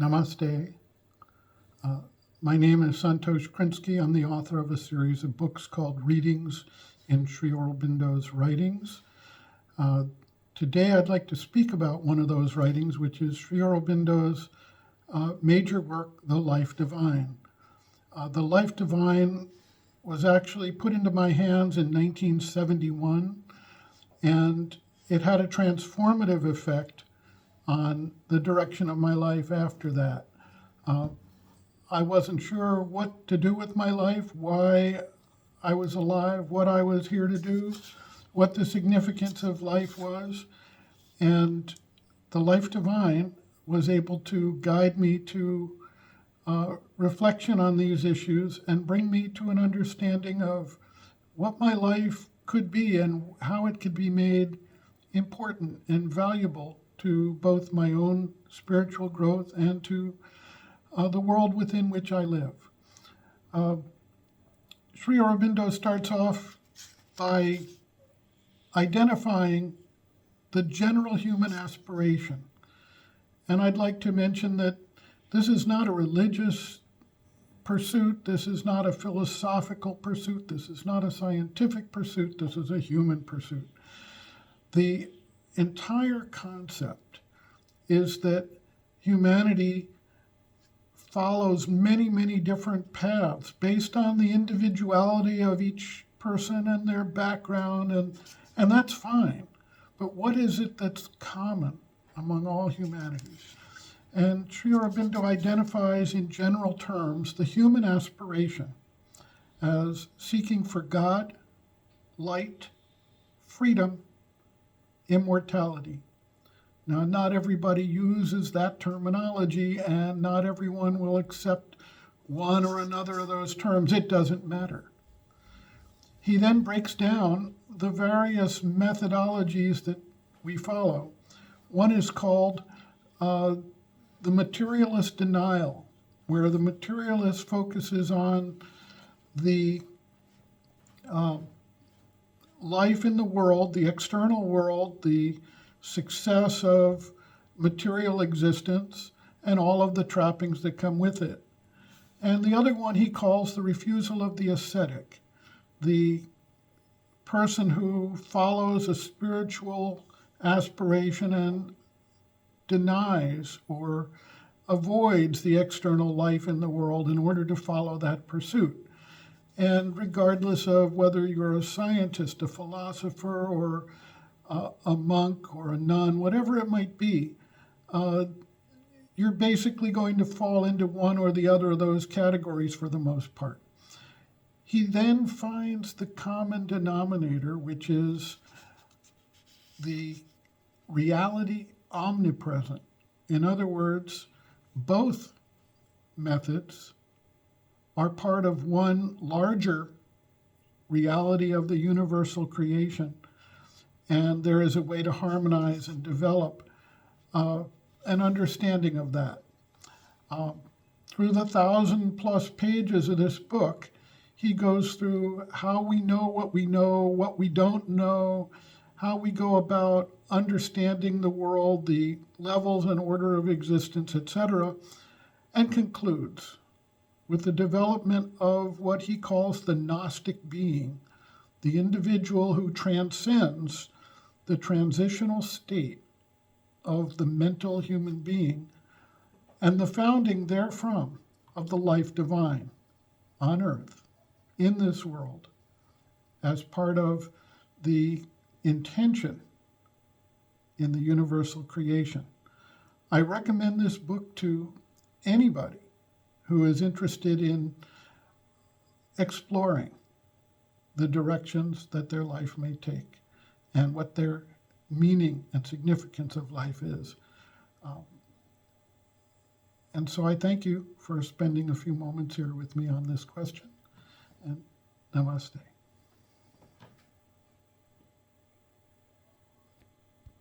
Namaste. Uh, my name is Santosh Krinsky. I'm the author of a series of books called Readings in Sri Aurobindo's Writings. Today I'd like to speak about one of those writings, which is Sri Aurobindo's major work, The Life Divine. The Life Divine was actually put into my hands in 1971, and it had a transformative effect on the direction of my life after that. I wasn't sure what to do with my life, why I was alive, what I was here to do, what the significance of life was. And the Life Divine was able to guide me to reflection on these issues and bring me to an understanding of what my life could be and how it could be made important and valuable to both my own spiritual growth and to the world within which I live. Sri Aurobindo starts off by identifying the general human aspiration. And I'd like to mention that this is not a religious pursuit, this is not a philosophical pursuit, this is not a scientific pursuit, this is a human pursuit. The entire concept is that humanity follows many, many different paths based on the individuality of each person and their background, and that's fine. But what is it that's common among all humanity? And Sri Aurobindo identifies in general terms the human aspiration as seeking for God, light, freedom, immortality. Now, not everybody uses that terminology, and not everyone will accept one or another of those terms. It doesn't matter. He then breaks down the various methodologies that we follow. One is called the materialist denial, where the materialist focuses on the life in the world, the external world, the success of material existence, and all of the trappings that come with it. And the other one he calls the refusal of the ascetic, the person who follows a spiritual aspiration and denies or avoids the external life in the world in order to follow that pursuit. And regardless of whether you're a scientist, a philosopher, or a monk or a nun, whatever it might be, you're basically going to fall into one or the other of those categories for the most part. He then finds the common denominator, which is the reality omnipresent. In other words, both methods are part of one larger reality of the universal creation. And there is a way to harmonize and develop an understanding of that. Through the 1,000+ pages of this book, he goes through how we know, what we don't know, how we go about understanding the world, the levels and order of existence, etc., and concludes with the development of what he calls the Gnostic being, the individual who transcends the transitional state of the mental human being, and the founding therefrom of the life divine on earth, in this world, as part of the intention in the universal creation. I recommend this book to anybody who is interested in exploring the directions that their life may take and what their meaning and significance of life is. And so I thank you for spending a few moments here with me on this question, and namaste.